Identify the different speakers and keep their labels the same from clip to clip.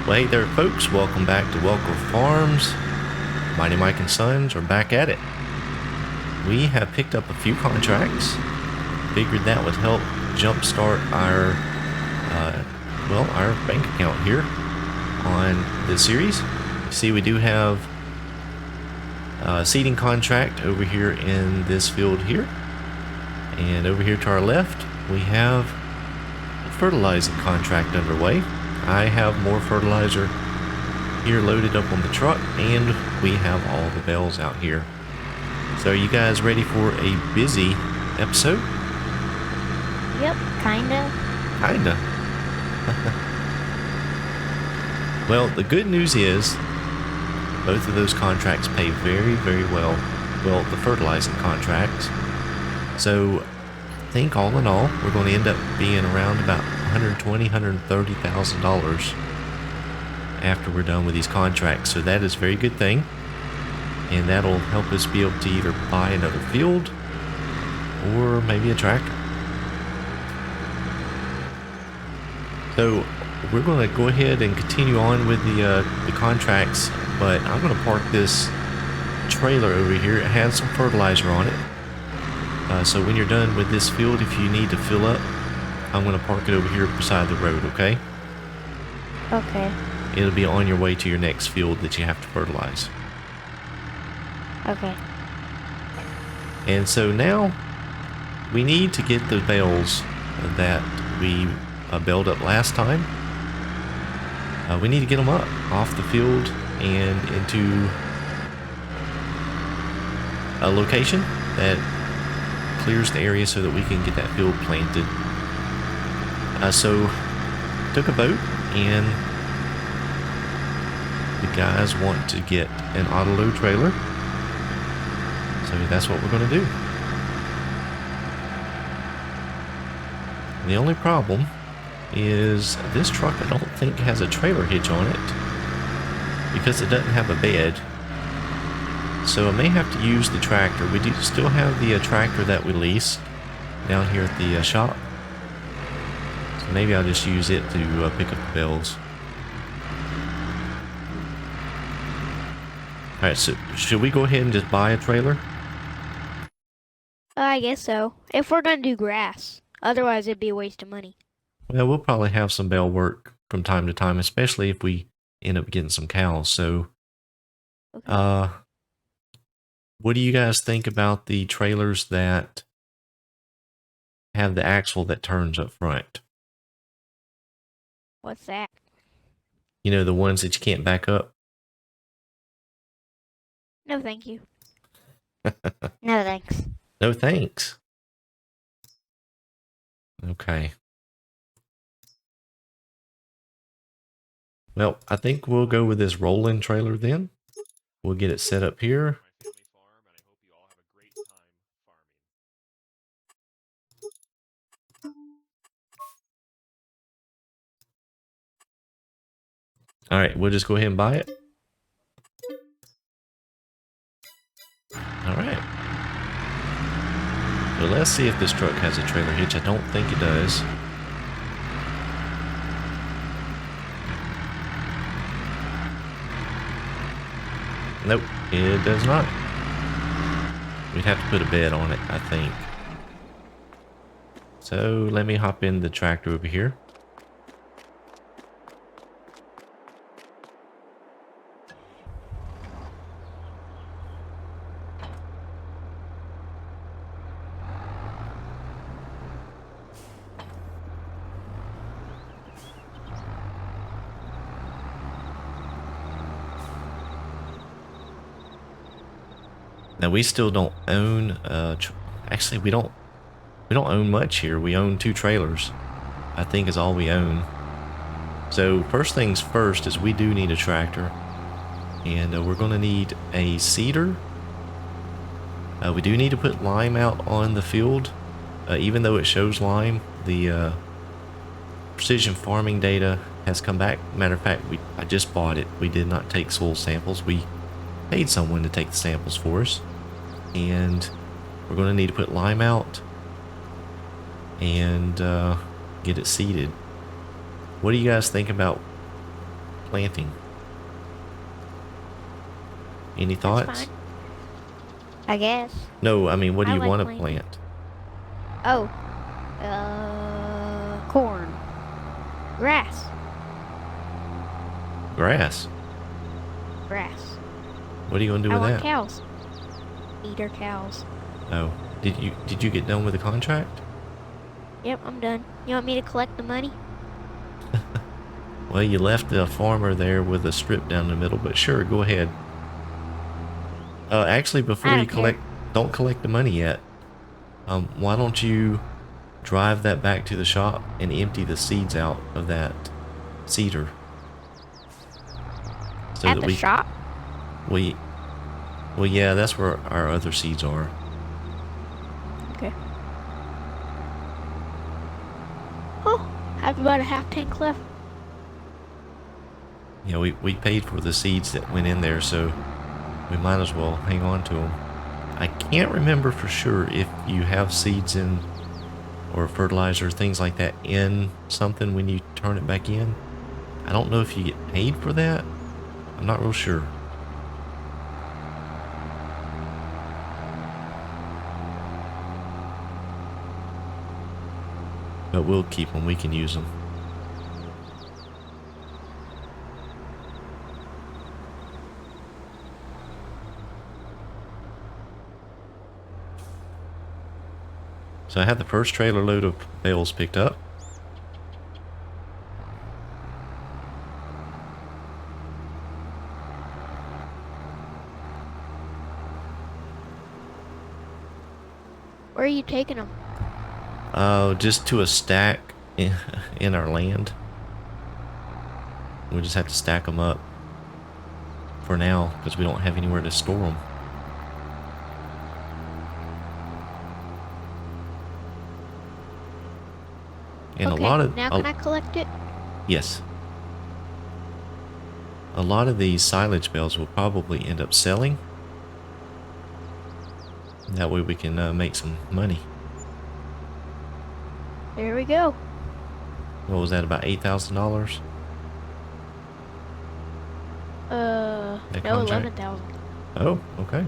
Speaker 1: Well, hey there, folks. Welcome back to Welker Farms. Mighty Mike and Sons are back at it. We have picked up a few contracts. Figured that would help jumpstart our, our bank account here on this series. You see, we do have a seeding contract over here in this field here. And over here to our left, we have a fertilizing contract underway. I have more fertilizer here loaded up on the truck, and we have all the bales out here. So are you guys ready for a busy episode?
Speaker 2: Yep, kinda.
Speaker 1: Kinda. Well, the good news is both of those contracts pay very, very well. Well, the fertilizing contracts. So I think all in all, we're going to end up being around about $120,000, $130,000 after we're done with these contracts. So that is a very good thing. And that'll help us be able to either buy another field or maybe a tractor. So we're going to go ahead and continue on with the contracts, but I'm going to park this trailer over here. It has some fertilizer on it. So when you're done with this field, if you need to fill up, I'm going to park it over here beside the road, okay?
Speaker 2: Okay.
Speaker 1: It'll be on your way to your next field that you have to fertilize.
Speaker 2: Okay.
Speaker 1: And so now we need to get the bales that we baled up last time. We need to get them up off the field and into a location that clears the area so that we can get that field planted. So took a boat, and the guys want to get an auto load trailer, so that's what we're going to do. The only problem is this truck, I don't think, has a trailer hitch on it because it doesn't have a bed. So I may have to use the tractor. We do still have the tractor that we lease down here at the shop. So maybe I'll just use it to pick up the bales. Alright, so should we go ahead and just buy a trailer?
Speaker 2: I guess so. If we're gonna do grass. Otherwise, it'd be a waste of money.
Speaker 1: Well, we'll probably have some bale work from time to time, especially if we end up getting some cows. So,
Speaker 2: Okay.
Speaker 1: what do you guys think about the trailers that have the axle that turns up front?
Speaker 2: What's that?
Speaker 1: You know, the ones that you can't back up?
Speaker 2: No, thank you. No, thanks.
Speaker 1: No thanks. Okay. Well, I think we'll go with this rolling trailer then. We'll get it set up here. All right, we'll just go ahead and buy it. All right. So let's see if this truck has a trailer hitch. I don't think it does. Nope, it does not. We'd have to put a bed on it, I think. So let me hop in the tractor over here. Now we still don't own. Actually, we don't own much here. We own 2 trailers, I think, is all we own. So first things first is we do need a tractor, and we're going to need a seeder. We do need to put lime out on the field, even though it shows lime. The precision farming data has come back. Matter of fact, I just bought it. We did not take soil samples. We paid someone to take the samples for us, and we're going to need to put lime out and get it seeded. What do you guys think about planting. Any
Speaker 2: That's
Speaker 1: thoughts?
Speaker 2: fine. I guess.
Speaker 1: No, I mean, what do
Speaker 2: I
Speaker 1: you
Speaker 2: like
Speaker 1: want to
Speaker 2: planting.
Speaker 1: plant?
Speaker 2: Oh. Corn. Grass.
Speaker 1: Grass.
Speaker 2: Grass.
Speaker 1: What are you gonna do
Speaker 2: I
Speaker 1: with
Speaker 2: want
Speaker 1: that?
Speaker 2: cows. Eater cows.
Speaker 1: Oh, did you get done with the contract?
Speaker 2: Yep, I'm done. You want me to collect the money?
Speaker 1: Well, you left the farmer there with a strip down the middle, but sure, go ahead. Actually, before
Speaker 2: I
Speaker 1: you
Speaker 2: don't care.
Speaker 1: don't collect the money yet. Why don't you drive that back to the shop and empty the seeds out of that seeder so
Speaker 2: At
Speaker 1: that
Speaker 2: the shop?
Speaker 1: we well, yeah, that's where our other seeds are.
Speaker 2: Okay. Oh, I have about a half tank left.
Speaker 1: Yeah, we paid for the seeds that went in there, so we might as well hang on to them. I can't remember for sure if you have seeds in or fertilizer, things like that in something when you turn it back in. I don't know if you get paid for that. I'm not real sure. But we'll keep them. We can use them. So I had the first trailer load of bales picked up.
Speaker 2: Where are you taking them?
Speaker 1: Just to a stack in our land. We just have to stack them up for now because we don't have anywhere to store them. And
Speaker 2: Okay,
Speaker 1: a lot of
Speaker 2: now can I collect it?
Speaker 1: yes, a lot of these silage bales will probably end up selling. That way we can make some money.
Speaker 2: There we go.
Speaker 1: What was that, about $8,000? That
Speaker 2: No,
Speaker 1: contract?
Speaker 2: 11,000.
Speaker 1: Oh, okay.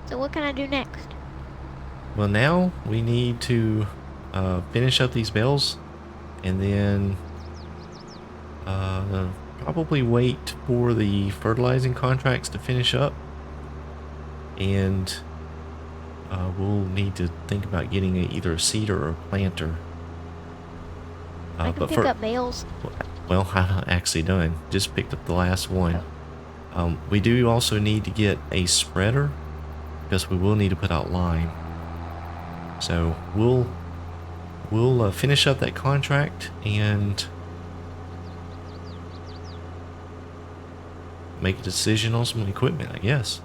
Speaker 2: So what can I do next?
Speaker 1: Well, now we need to finish up these bales and then probably wait for the fertilizing contracts to finish up. And we'll need to think about getting either a seeder or a planter.
Speaker 2: I can pick up bales.
Speaker 1: Well, I'm not actually done. Just picked up the last one. We do also need to get a spreader because we will need to put out lime. So we'll finish up that contract and make a decision on some equipment, I guess.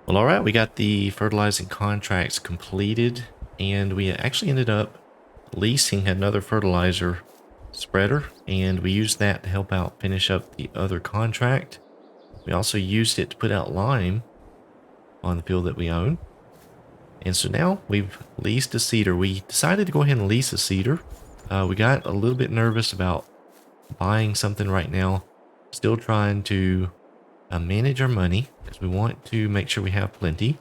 Speaker 1: Well, all right, we got the fertilizing contracts completed, and we actually ended up leasing another fertilizer spreader, and we used that to help out finish up the other contract. We also used it to put out lime on the field that we own. And so now we've leased a seeder. We decided to go ahead and lease a seeder. We got a little bit nervous about buying something right now. Still trying to manage our money because we want to make sure we have plenty.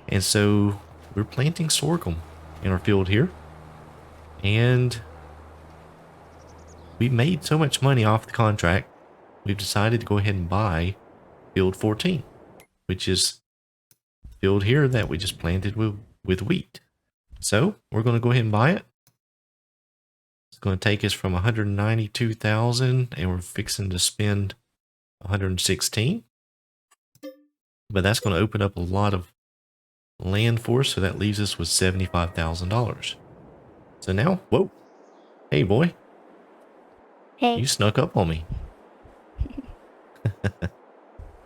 Speaker 1: And so we're planting sorghum in our field here. And we made so much money off the contract, we've decided to go ahead and buy field 14, which is field here that we just planted with wheat. So we're going to go ahead and buy it. It's going to take us from 192,000 and we're fixing to spend 116. But that's going to open up a lot of land for us, so that leaves us with $75,000. So now, whoa, hey boy,
Speaker 2: Hey.
Speaker 1: you snuck up on me.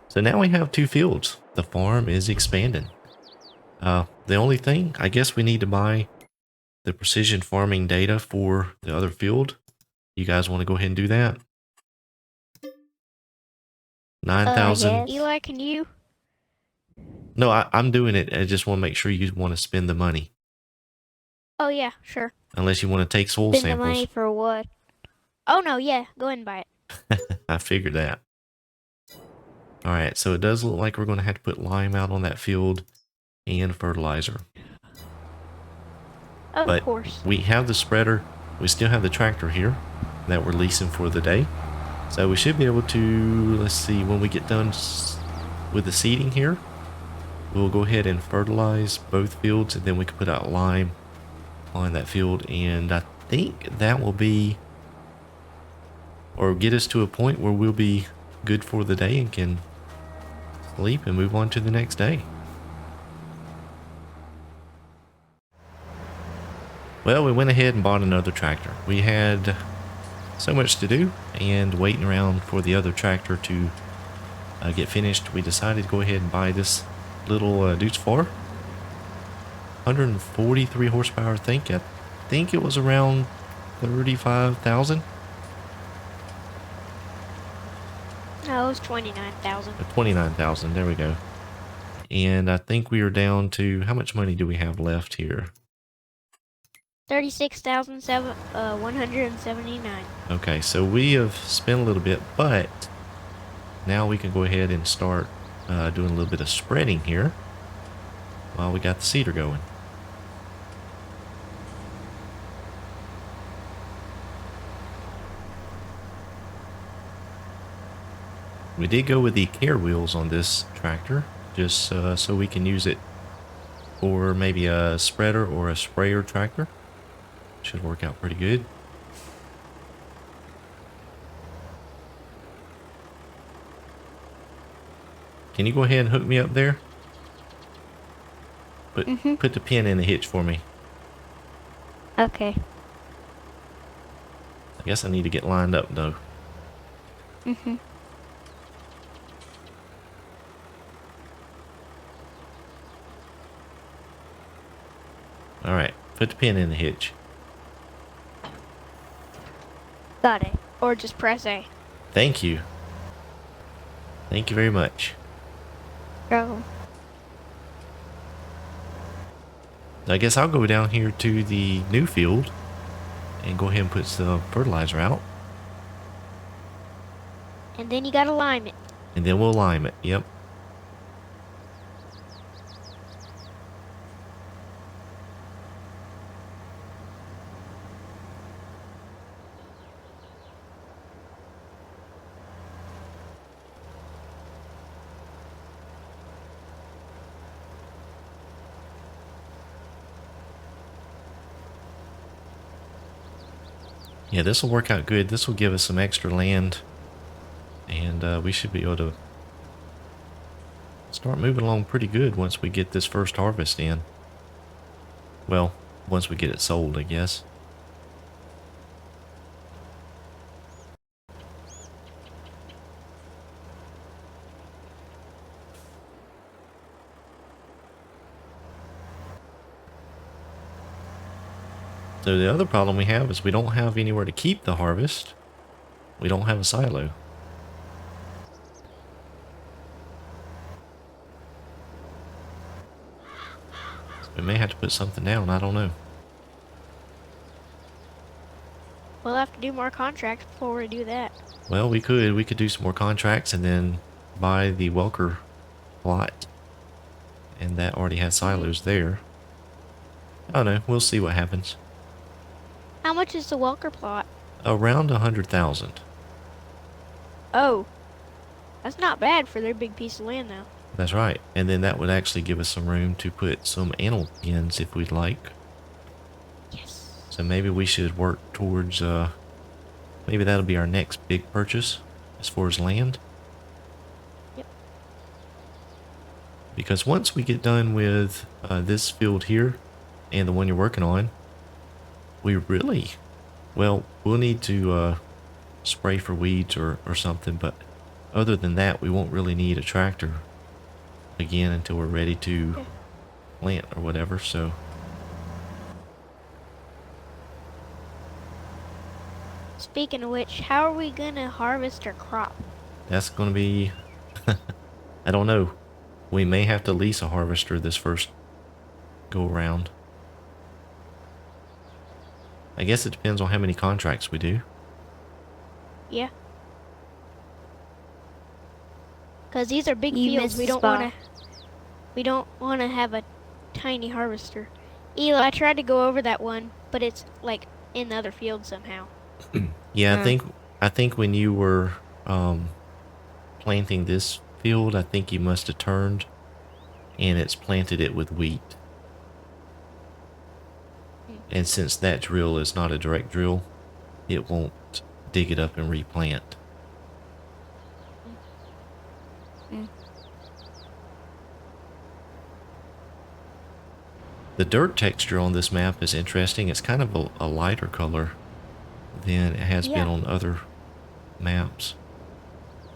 Speaker 1: So now we have 2 fields. The farm is expanding. The only thing, I guess we need to buy the precision farming data for the other field. You guys want to go ahead and do that? 9,000.
Speaker 2: Eli, can you?
Speaker 1: No, I'm doing it. I just want to make sure you want to spend the money.
Speaker 2: Oh yeah, sure.
Speaker 1: Unless you want to take soil
Speaker 2: Spend the money
Speaker 1: samples.
Speaker 2: for what? Oh no, yeah, go ahead and buy it.
Speaker 1: I figured that. Alright, so it does look like we're going to have to put lime out on that field and fertilizer.
Speaker 2: Of
Speaker 1: But
Speaker 2: course.
Speaker 1: we have the spreader. We still have the tractor here that we're leasing for the day. So we should be able to, let's see, when we get done with the seeding here, we'll go ahead and fertilize both fields, and then we can put out lime on that field. And I think that will be, or get us to a point where we'll be good for the day and can sleep and move on to the next day. Well, we went ahead and bought another tractor. We had so much to do, and waiting around for the other tractor to get finished, we decided to go ahead and buy this little Deuce 4. 143 horsepower, I think it was around 35,000.
Speaker 2: No, it was 29,000.
Speaker 1: 29,000, there we go. And I think we are down to, how much money do we have left here?
Speaker 2: 36,179.
Speaker 1: Okay, so we have spent a little bit, but now we can go ahead and start doing a little bit of spreading here while we got the seeder going. We did go with the care wheels on this tractor, just so we can use it for maybe a spreader or a sprayer tractor. Should work out pretty good. Can you go ahead and hook me up there? Put the pin in the hitch for me.
Speaker 2: Okay.
Speaker 1: I guess I need to get lined up though. Alright, put the pin in the hitch.
Speaker 2: Got it. Or just press A.
Speaker 1: Thank you. Thank you very much.
Speaker 2: Go.
Speaker 1: I guess I'll go down here to the new field and go ahead and put some fertilizer out.
Speaker 2: And then you gotta lime it.
Speaker 1: And then we'll lime it. Yep. Yeah, this will work out good. This will give us some extra land, and we should be able to start moving along pretty good once we get this first harvest in. Well, once we get it sold, I guess. So the other problem we have is we don't have anywhere to keep the harvest. We don't have a silo. So we may have to put something down, I don't know.
Speaker 2: We'll have to do more contracts before we do that.
Speaker 1: Well, we could do some more contracts and then buy the Welker plot. And that already has silos there. I don't know, we'll see what happens.
Speaker 2: How much is the Welker plot?
Speaker 1: Around 100,000.
Speaker 2: Oh. That's not bad for their big piece of land though.
Speaker 1: That's right. And then that would actually give us some room to put some animal pens if we'd like.
Speaker 2: Yes.
Speaker 1: So maybe we should work towards, maybe that'll be our next big purchase as far as land.
Speaker 2: Yep.
Speaker 1: Because once we get done with this field here and the one you're working on, we really, well, we'll need to spray for weeds or something, but other than that, we won't really need a tractor again until we're ready to plant or whatever, so.
Speaker 2: Speaking of which, how are we gonna harvest our crop?
Speaker 1: That's going to be, I don't know. We may have to lease a harvester this first go around. I guess it depends on how many contracts we do.
Speaker 2: Yeah. Because these are big
Speaker 3: You
Speaker 2: fields.
Speaker 3: missed
Speaker 2: We
Speaker 3: the
Speaker 2: don't
Speaker 3: spot.
Speaker 2: want to. We don't want to have a tiny harvester. Eli, I tried to go over that one, but it's like in the other field somehow.
Speaker 1: Yeah,
Speaker 3: Hmm.
Speaker 1: I think when you were planting this field, I think you must have turned and it's planted it with wheat. And since that drill is not a direct drill, it won't dig it up and replant.
Speaker 3: Mm.
Speaker 1: The dirt texture on this map is interesting. It's kind of a lighter color than it has been on other maps.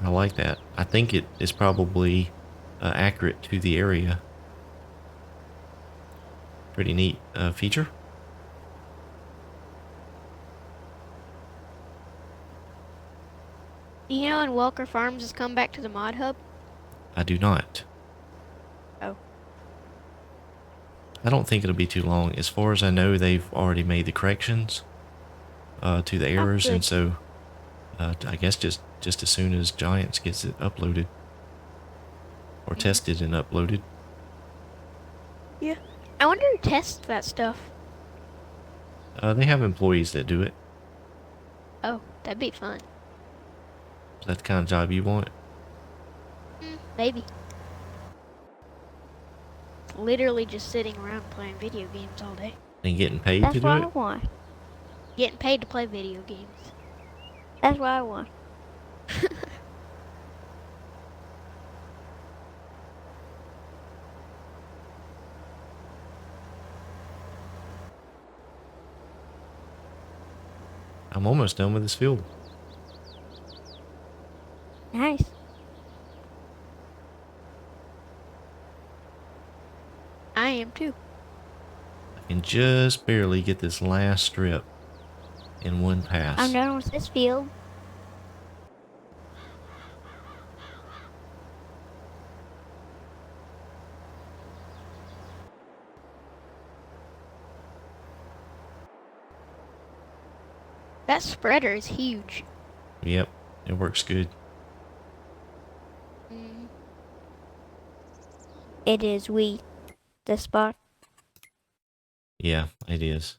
Speaker 1: I like that. I think it is probably accurate to the area. Pretty neat feature.
Speaker 2: You know, and Welker Farms has come back to the mod hub.
Speaker 1: I do not.
Speaker 2: Oh.
Speaker 1: I don't think it'll be too long. As far as I know, they've already made the corrections to the errors,
Speaker 2: good.
Speaker 1: and so I guess just as soon as Giants gets it uploaded or tested and uploaded.
Speaker 2: Yeah. I wonder who tests that stuff.
Speaker 1: They have employees that do it.
Speaker 2: Oh, that'd be fun.
Speaker 1: Is that the kind of job you want?
Speaker 2: Maybe. Literally just sitting around playing video games all day.
Speaker 1: And getting paid
Speaker 3: That's
Speaker 1: to do
Speaker 3: what I
Speaker 1: it?
Speaker 3: want.
Speaker 2: Getting paid to play video games.
Speaker 3: That's what I want.
Speaker 1: I'm almost done with this field.
Speaker 3: Nice.
Speaker 2: I am too.
Speaker 1: I can just barely get this last strip in one pass.
Speaker 3: I'm done with this field.
Speaker 2: That spreader is huge.
Speaker 1: Yep, it works good.
Speaker 3: It is wheat. This spot.
Speaker 1: Yeah, it is.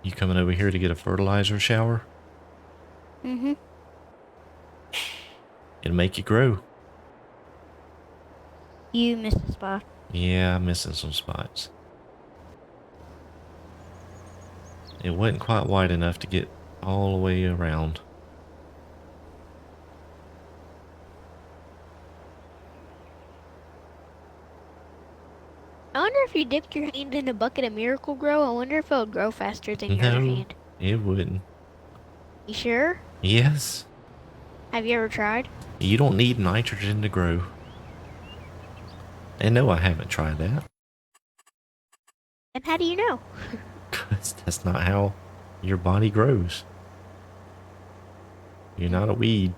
Speaker 1: You coming over here to get a fertilizer shower?
Speaker 3: Mm-hmm.
Speaker 1: It'll make you grow.
Speaker 3: You missed the spot.
Speaker 1: Yeah, I'm missing some spots. It wasn't quite wide enough to get all the way around.
Speaker 2: I wonder if you dipped your hand in a bucket of Miracle Grow, I wonder if it'll grow faster than your other
Speaker 1: No,
Speaker 2: hand.
Speaker 1: it wouldn't.
Speaker 2: You sure?
Speaker 1: Yes.
Speaker 2: Have you ever tried?
Speaker 1: You don't need nitrogen to grow. And no, I haven't tried that.
Speaker 2: And how do you know?
Speaker 1: 'Cause that's not how your body grows. You're not a weed,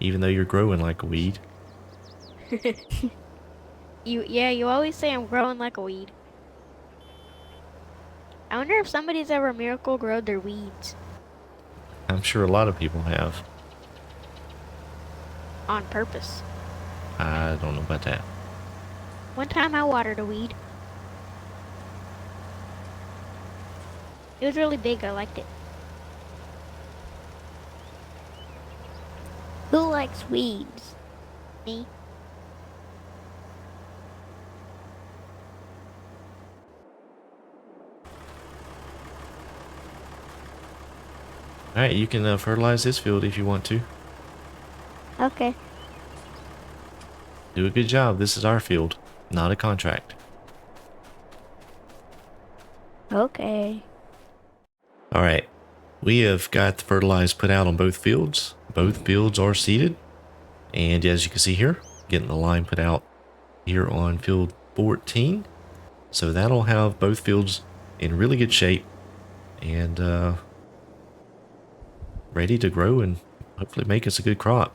Speaker 1: even though you're growing like a weed.
Speaker 2: You always say I'm growing like a weed. I wonder if somebody's ever Miracle Growed their weeds
Speaker 1: I'm sure a lot of people have.
Speaker 2: on purpose.
Speaker 1: I don't know about that.
Speaker 2: One time I watered a weed. It was really big, I liked it.
Speaker 3: Who likes weeds?
Speaker 2: Me.
Speaker 1: Alright, you can fertilize this field if you want to.
Speaker 3: Okay.
Speaker 1: Do a good job. This is our field, not a contract.
Speaker 3: Okay.
Speaker 1: Alright, we have got the fertilizer put out on both fields. Both fields are seeded. And as you can see here, getting the line put out here on field 14. So that'll have both fields in really good shape and ready to grow and hopefully make us a good crop.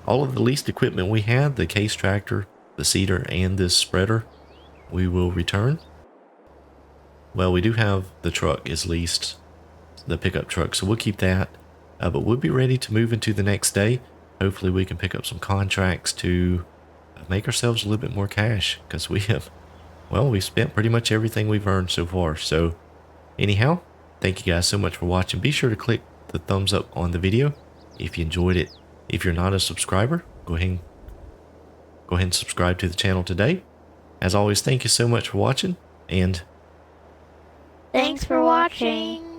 Speaker 1: All of the leased equipment we had, the case tractor, the seeder, and this spreader, we will return. Well, we do have the truck is leased, the pickup truck, so we'll keep that. But we'll be ready to move into the next day. Hopefully we can pick up some contracts to make ourselves a little bit more cash, because we have, well, we've spent pretty much everything we've earned so far. So anyhow, thank you guys so much for watching. Be sure to click the thumbs up on the video if you enjoyed it. If you're not a subscriber, go ahead and subscribe to the channel today. As always, thank you so much for watching, and
Speaker 2: Thanks for watching.